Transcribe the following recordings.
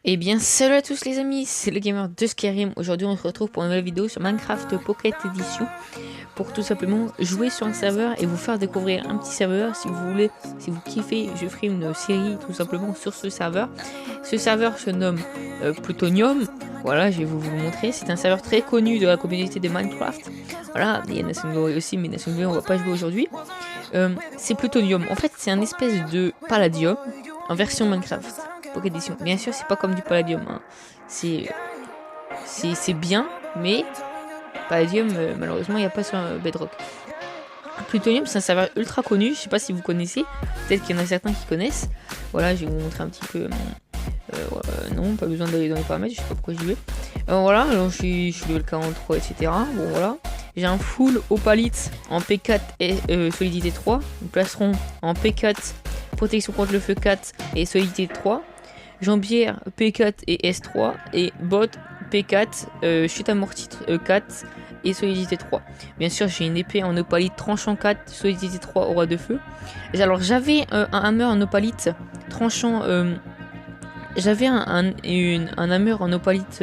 Eh bien, salut à tous les amis, c'est le gamer de Skyrim. Aujourd'hui, on se retrouve pour une nouvelle vidéo sur Minecraft Pocket Edition pour tout simplement jouer sur un serveur et vous faire découvrir un petit serveur. Si vous voulez, si vous kiffez, je ferai une série tout simplement sur ce serveur. Ce serveur se nomme Plutonium. Voilà, je vais vous le montrer. C'est un serveur très connu de la communauté de Minecraft. Voilà, il y a Nation Glory aussi, mais Nation Glory, on va pas jouer aujourd'hui. C'est Plutonium. En fait, c'est un espèce de Palladium en version Minecraft. Pocket Edition. Bien sûr, c'est pas comme du Palladium. Hein. C'est bien, mais Palladium, malheureusement, il n'y a pas sur Bedrock. Plutonium, c'est un serveur ultra connu. Je sais pas si vous connaissez. Peut-être qu'il y en a certains qui connaissent. Voilà, je vais vous montrer un petit peu. Non, pas besoin d'aller dans les paramètres. Je sais pas pourquoi j'y vais. Voilà, alors je suis level 43, etc. Bon, voilà. J'ai un full opalite en P4 et solidité 3. Nous placerons en P4 protection contre le feu 4 et solidité 3. Jambière P4 et S3 et bot P4, chute amortie 4 et solidité 3. Bien sûr, j'ai une épée en opalite tranchant 4, solidité 3 au roi de feu. Alors j'avais un hammer en opalite tranchant, j'avais un hammer en opalite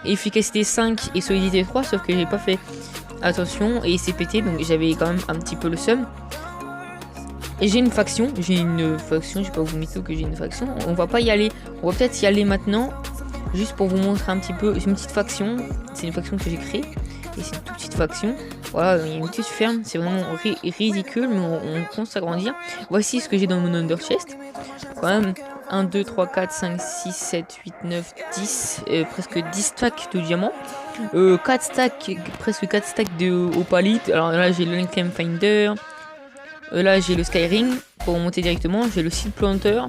efficacité 5 et solidité 3, sauf que j'ai pas fait attention et il s'est pété, donc j'avais quand même un petit peu le seum. Et j'ai une faction, je vais pas vous mytho que j'ai une faction, on va pas y aller, on va peut-être y aller maintenant, juste pour vous montrer un petit peu, c'est une petite faction, c'est une faction que j'ai créée, et c'est une toute petite faction, voilà, il y a une petite ferme, c'est vraiment ridicule, mais on compte s'agrandir. Voici ce que j'ai dans mon under chest, quand même, 1, 2, 3, 4, 5, 6, 7, 8, 9, 10, presque 10 stacks de diamants, 4 stacks, presque 4 stacks de opalite, alors là j'ai le Lincoln Finder. Là j'ai le Skyring pour monter directement, j'ai le Seed Planter,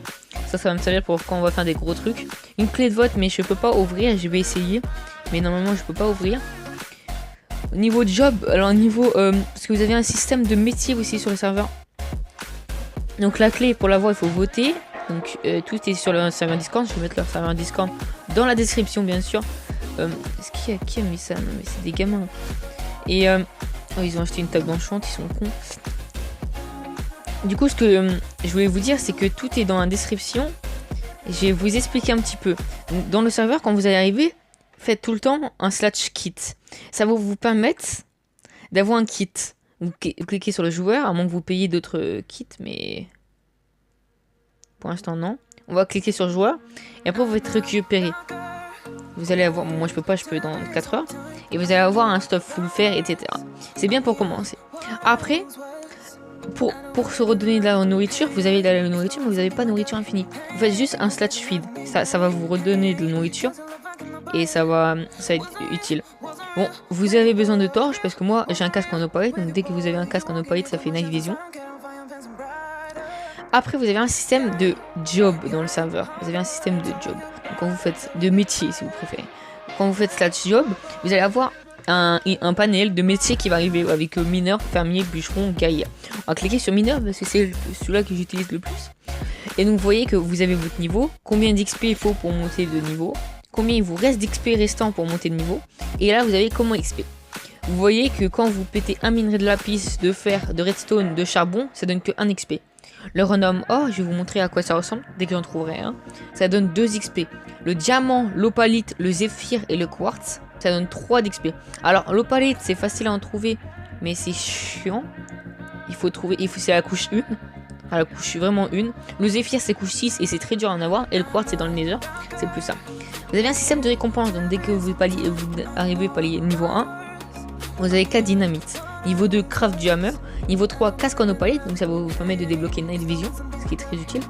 ça va me servir pour quand on va faire des gros trucs. Une clé de vote mais je peux pas ouvrir, je vais essayer, mais normalement je peux pas ouvrir. Au niveau job, alors niveau, parce que vous avez un système de métier aussi sur le serveur. Donc la clé pour l'avoir il faut voter, donc tout est sur le serveur Discord, je vais mettre leur serveur Discord dans la description bien sûr. Qui a mis ça? Non mais c'est des gamins. Et oh, ils ont acheté une table d'enchant, ils sont cons. Du coup, ce que je voulais vous dire, c'est que tout est dans la description. Je vais vous expliquer un petit peu. Dans le serveur, quand vous allez arriver, faites tout le temps un /kit. Ça va vous permettre d'avoir un kit. Vous cliquez sur le joueur, à moins que vous payiez d'autres kits, mais pour l'instant non. On va cliquer sur joueur, et après vous êtes récupéré. Vous allez avoir, bon, moi je peux pas, je peux dans 4 heures. Et vous allez avoir un stuff full fer, etc. C'est bien pour commencer. Après, pour se redonner de la nourriture, vous avez de la nourriture, mais vous n'avez pas de nourriture infinie. Vous faites juste un /feed. Ça va vous redonner de la nourriture. Et ça va être utile. Bon, vous avez besoin de torches, parce que moi, j'ai un casque en opalite. Donc dès que vous avez un casque en opalite, ça fait night vision. Après, vous avez un système de job dans le serveur. Vous avez un système de job. Donc quand vous faites de métier, si vous préférez. Quand vous faites /job, vous allez avoir un panel de métiers qui va arriver avec mineur, fermier, bûcheron, gaillard. On va cliquer sur mineur parce que c'est celui-là que j'utilise le plus. Et donc vous voyez que vous avez votre niveau, combien d'XP il faut pour monter de niveau, combien il vous reste d'XP restant pour monter de niveau, et là vous avez comment XP. Vous voyez que quand vous pétez un minerai de lapis, de fer, de redstone, de charbon, ça donne que 1 XP. Le random or, je vais vous montrer à quoi ça ressemble dès que j'en trouverai un. Ça donne 2 XP. Le diamant, l'opalite, le zéphyr et le quartz, ça donne 3 d'XP. Alors l'opalite c'est facile à en trouver, mais c'est chiant. C'est la couche 1. À la couche vraiment 1. Le zéphyr c'est couche 6 et c'est très dur à en avoir. Et le quartz c'est dans le nether, c'est plus ça. Vous avez un système de récompense, donc dès que vous arrivez palier niveau 1, vous avez 4 dynamites. Niveau 2, craft du hammer. Niveau 3, casque en opalite, donc ça va vous permettre de débloquer Night Vision, ce qui est très utile.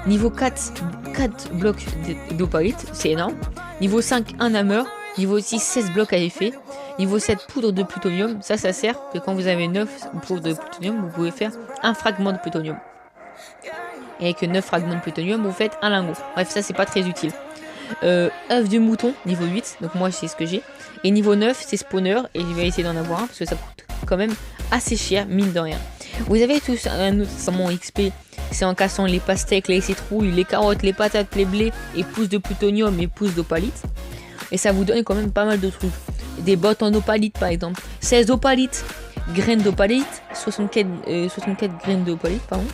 Niveau 4, 4 blocs d'opalite, c'est énorme. Niveau 5, un hammer. Niveau 6, 16 blocs à effet. Niveau 7, poudre de plutonium. Ça sert que quand vous avez 9 poudres de plutonium, vous pouvez faire un fragment de plutonium. Et avec 9 fragments de plutonium, vous faites un lingot. Bref, ça c'est pas très utile. œuf de mouton, niveau 8, donc moi c'est ce que j'ai. Et niveau 9, c'est spawner, et je vais essayer d'en avoir un parce que ça coûte quand même assez cher, mine de rien. Vous avez tous un autre mon XP, c'est en cassant les pastèques, les citrouilles, les carottes, les patates, les blés, et pousses de plutonium et pousses d'opalite. Et ça vous donne quand même pas mal de trucs. Des bottes en opalite par exemple, 16 opalites, graines d'opalite, 64 graines d'opalite, pardon.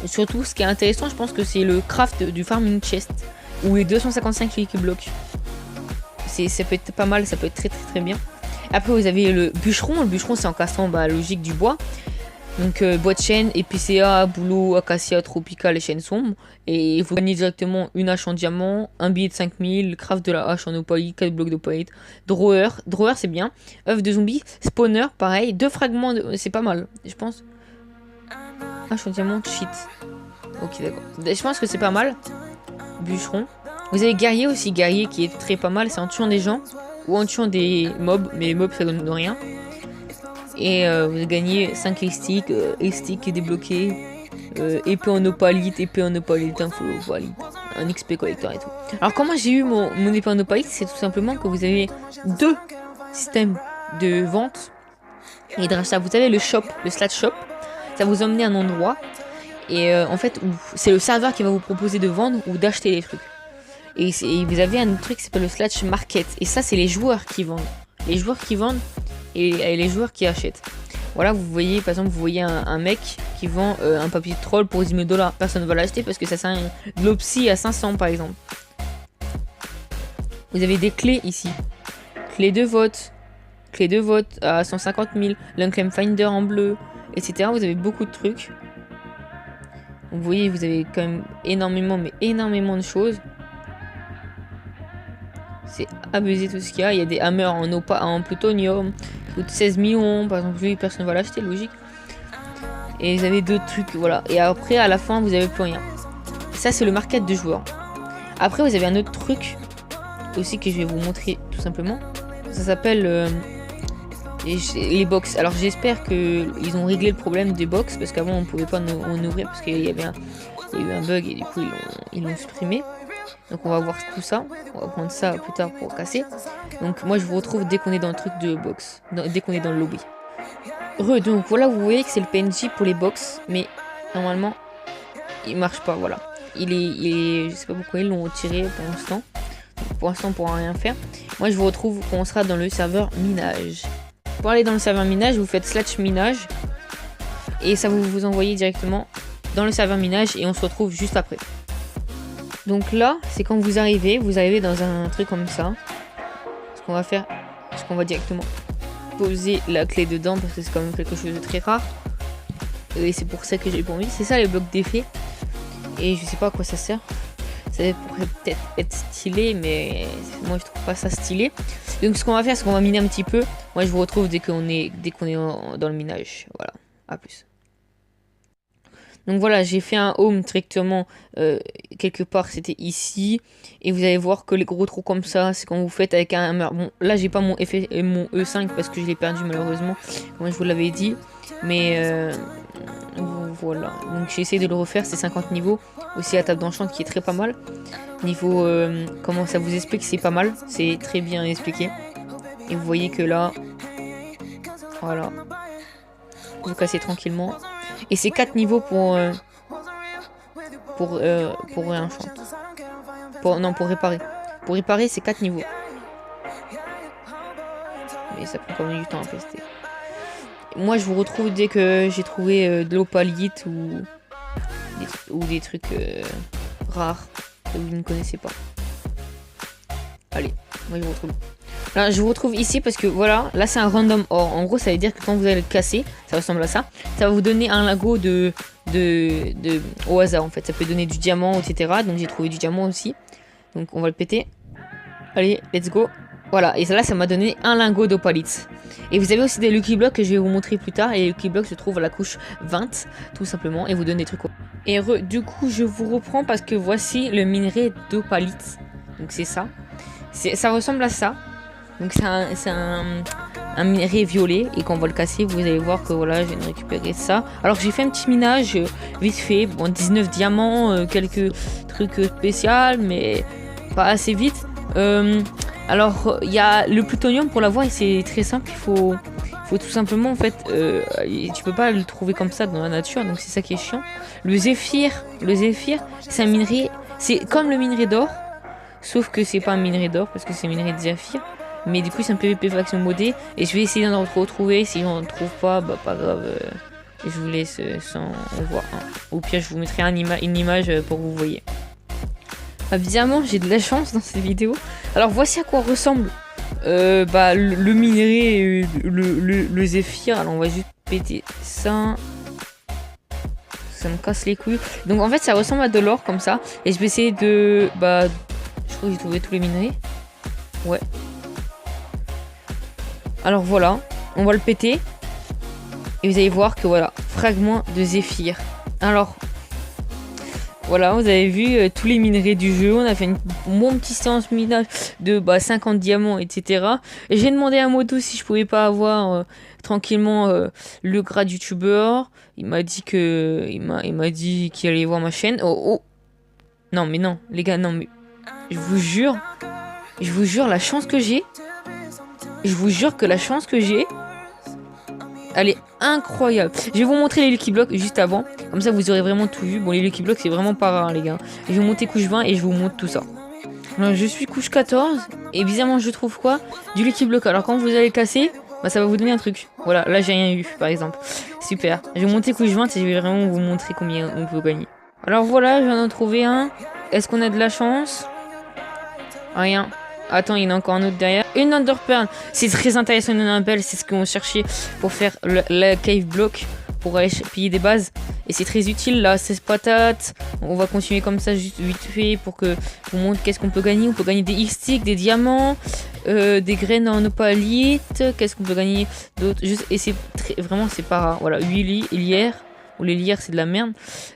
Surtout, ce qui est intéressant, je pense que c'est le craft du farming chest. ou les 255 Lucky Block. Ça peut être pas mal, ça peut être très bien. Après vous avez le bûcheron c'est en cassant logique du bois. Donc bois de chêne, épicéa, bouleau, acacia, tropical et chêne sombre. Et vous gagnez directement une hache en diamant, un billet de 5000, craft de la hache en opalite, 4 blocs d'opalite, drawer c'est bien, œuf de zombie, spawner pareil, 2 fragments, c'est pas mal je pense. Hache en diamant, cheat. Ok d'accord, je pense que c'est pas mal. Bûcheron. Vous avez guerrier aussi, guerrier qui est très pas mal, c'est en tuant des gens ou en tuant des mobs, mais les mobs ça donne rien. Et vous gagnez 5 estiques débloqués, épée en opalite, info opalite, un XP collector et tout. Alors comment j'ai eu mon épée en opalite, c'est tout simplement que vous avez 2 systèmes de vente et de rachat. Vous avez le shop, le slash shop, ça vous emmène à un endroit et en fait c'est le serveur qui va vous proposer de vendre ou d'acheter les trucs. Et vous avez un autre truc qui s'appelle le slash market et ça c'est les joueurs qui vendent. Les joueurs qui vendent et les joueurs qui achètent. Voilà, vous voyez, par exemple, vous voyez un mec qui vend un papier de troll pour 10 000 $. Personne ne va l'acheter parce que ça sert de l'opsie à 500 par exemple. Vous avez des clés ici. Clé de vote à 150 000. L'Unclaim Finder en bleu, etc. Vous avez beaucoup de trucs. Donc, vous voyez, vous avez quand même énormément de choses. C'est abusé tout ce qu'il y a. Il y a des hammers en plutonium. Qui coûtent 16 millions. Par exemple, lui, personne ne va l'acheter, logique. Et vous avez d'autres trucs, voilà. Et après, à la fin, vous n'avez plus rien. Ça, c'est le market de joueurs. Après, vous avez un autre truc aussi que je vais vous montrer tout simplement. Ça s'appelle les box. Alors, j'espère qu'ils ont réglé le problème des box. Parce qu'avant, on ne pouvait pas en ouvrir. Parce qu'il y a eu un bug et du coup, ils l'ont supprimé. Donc on va voir tout ça, on va prendre ça plus tard pour casser. Donc moi je vous retrouve dès qu'on est dans le truc de box, dès qu'on est dans le lobby. Donc voilà, vous voyez que c'est le PNJ pour les box, mais normalement il marche pas, voilà. Je sais pas pourquoi ils l'ont retiré pour l'instant. Pour l'instant on pourra rien faire. Moi je vous retrouve quand on sera dans le serveur minage. Pour aller dans le serveur minage, vous faites slash minage et ça vous envoyer directement dans le serveur minage et on se retrouve juste après. Donc là, c'est quand vous arrivez dans un truc comme ça. Ce qu'on va faire, c'est qu'on va directement poser la clé dedans parce que c'est quand même quelque chose de très rare. Et c'est pour ça que j'ai pas envie. C'est ça les blocs d'effet. Et je sais pas à quoi ça sert. Ça pourrait peut-être être stylé, mais moi je trouve pas ça stylé. Donc ce qu'on va faire, c'est qu'on va miner un petit peu. Moi je vous retrouve dès qu'on est dans le minage. Voilà, à plus. Donc voilà, j'ai fait un home directement quelque part, c'était ici. Et vous allez voir que les gros trous comme ça, c'est quand vous faites avec un hammer. Bon, là j'ai pas mon E5 parce que je l'ai perdu malheureusement, comme je vous l'avais dit. Mais voilà, donc j'ai essayé de le refaire, c'est 50 niveaux. Aussi la table d'enchant qui est très pas mal. Niveau, comment ça vous explique, c'est pas mal, c'est très bien expliqué. Et vous voyez que là, voilà, vous cassez tranquillement. Et c'est 4 niveaux pour réenchant. Pour réparer. Pour réparer, c'est 4 niveaux. Mais ça prend quand même du temps à tester. Moi, je vous retrouve dès que j'ai trouvé de l'opalite ou des trucs rares que vous ne connaissez pas. Allez, moi je vous retrouve. Là, je vous retrouve ici parce que voilà, là c'est un random or. En gros, ça veut dire que quand vous allez le casser, ça ressemble à ça. Ça va vous donner un lingot au hasard en fait. Ça peut donner du diamant, etc. Donc j'ai trouvé du diamant aussi. Donc on va le péter. Allez, let's go. Voilà, et là ça m'a donné un lingot d'opalite. Et vous avez aussi des Lucky Blocks que je vais vous montrer plus tard. Et les Lucky Blocks se trouvent à la couche 20, tout simplement. Et vous donnent des trucs. Et du coup, je vous reprends parce que voici le minerai d'opalite. Donc c'est ça. Ça ressemble à ça. Donc c'est un minerai violet. Et quand on va le casser, vous allez voir que voilà, je viens de récupérer ça. Alors j'ai fait un petit minage vite fait. Bon, 19 diamants, quelques trucs spéciaux, mais pas assez vite. Alors il y a le plutonium pour l'avoir et c'est très simple. Il faut tout simplement en fait, tu peux pas le trouver comme ça dans la nature. Donc c'est ça qui est chiant. Le zéphyr, c'est un minerai. C'est comme le minerai d'or. Sauf que c'est pas un minerai d'or parce que c'est un minerai de zéphyr. Mais du coup c'est un PVP faction modé. Et je vais essayer d'en retrouver. Si on ne trouve pas, bah pas grave. Je vous laisse sans voir. Au pire je vous mettrai une image pour que vous voyez. Ah, bizarrement, j'ai de la chance dans cette vidéo. Alors, voici à quoi ressemble le minerai, le zéphyr. Alors, on va juste péter ça. Ça me casse les couilles. Donc, en fait, ça ressemble à de l'or comme ça. Et je vais essayer de... je crois que j'ai trouvé tous les minerais. Ouais. Alors, voilà. On va le péter. Et vous allez voir que, voilà, fragment de zéphyr. Alors... Voilà, vous avez vu tous les minerais du jeu. On a fait une bonne petite séance minage de 50 diamants, etc. Et j'ai demandé à Modo si je pouvais pas avoir tranquillement le grade youtubeur. Il m'a dit que il m'a dit qu'il allait voir ma chaîne. Oh. Non mais non, les gars, non mais je vous jure, la chance que j'ai. Je vous jure que la chance que j'ai, elle est incroyable. Je vais vous montrer les Lucky Blocks juste avant. Comme ça, vous aurez vraiment tout vu. Bon, les Lucky Blocks, c'est vraiment pas rare, les gars. Je vais monter couche 20 et je vous montre tout ça. Alors, je suis couche 14. Et bizarrement, je trouve quoi? Du Lucky Block. Alors, quand vous allez le casser, ça va vous donner un truc. Voilà, là, j'ai rien eu, par exemple. Super. Je vais monter couche 20 et je vais vraiment vous montrer combien on peut gagner. Alors, voilà, je viens d'en trouver un. Est-ce qu'on a de la chance? Rien. Attends, il y en a encore un autre derrière. Une Underpearl. C'est très intéressant, une Underpearl. C'est ce qu'on cherchait pour faire la cave block. Pour aller piller des bases. Et c'est très utile là. 16 patates. On va continuer comme ça, juste vite fait. Pour que je vous montre qu'est-ce qu'on peut gagner. On peut gagner des X-Sticks, des diamants. Des graines en opalite. Qu'est-ce qu'on peut gagner d'autre? Et c'est vraiment, c'est pas rare. Voilà, 8 lierres. Ou les lierres, c'est de la merde.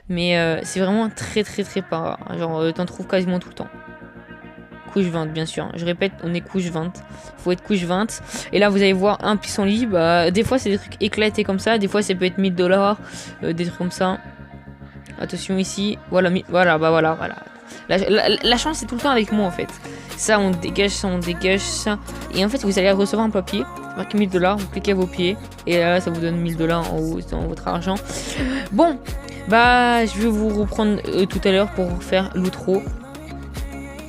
Mais c'est vraiment très pas rare. Genre, t'en trouves quasiment tout le temps. Couche 20 bien sûr, je répète, on est couche 20, faut être couche 20. Et là vous allez voir un pissenlit, des fois c'est des trucs éclatés comme ça, des fois ça peut être 1000 $, des trucs comme ça. Attention ici, voilà. La chance c'est tout le temps avec moi en fait. Ça on dégage ça. Et en fait vous allez recevoir un papier, marqué 1000 $, vous cliquez à vos pieds. Et là ça vous donne 1000 $ en haut dans votre argent. Bon, je vais vous reprendre tout à l'heure pour faire l'outro.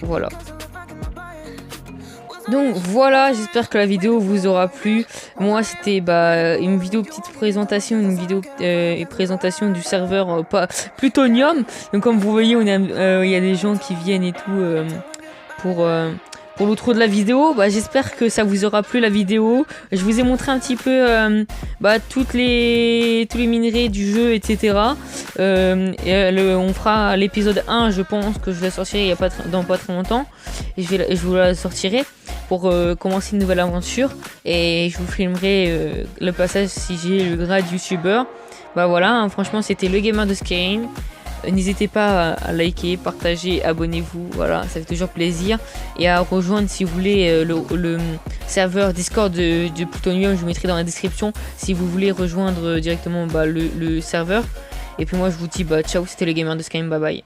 Voilà. Donc voilà, j'espère que la vidéo vous aura plu. Moi c'était une vidéo petite présentation, une vidéo présentation du serveur Plutonium. Donc comme vous voyez, il y a des gens qui viennent et tout pour l'outro de la vidéo. J'espère que ça vous aura plu la vidéo. Je vous ai montré un petit peu tous les minerais du jeu, etc. On fera l'épisode 1, je pense que je la sortirai dans pas très longtemps. Et je vous la sortirai pour commencer une nouvelle aventure. Et je vous filmerai le passage si j'ai le grade youtubeur. Voilà, hein, franchement c'était le gamer de Skyrim. N'hésitez pas à liker, partager, abonnez-vous, voilà, ça fait toujours plaisir. Et à rejoindre si vous voulez le serveur Discord de Plutonium, je vous mettrai dans la description si vous voulez rejoindre directement le serveur. Et puis moi je vous dis ciao, c'était le gamer de Skyrim, bye bye.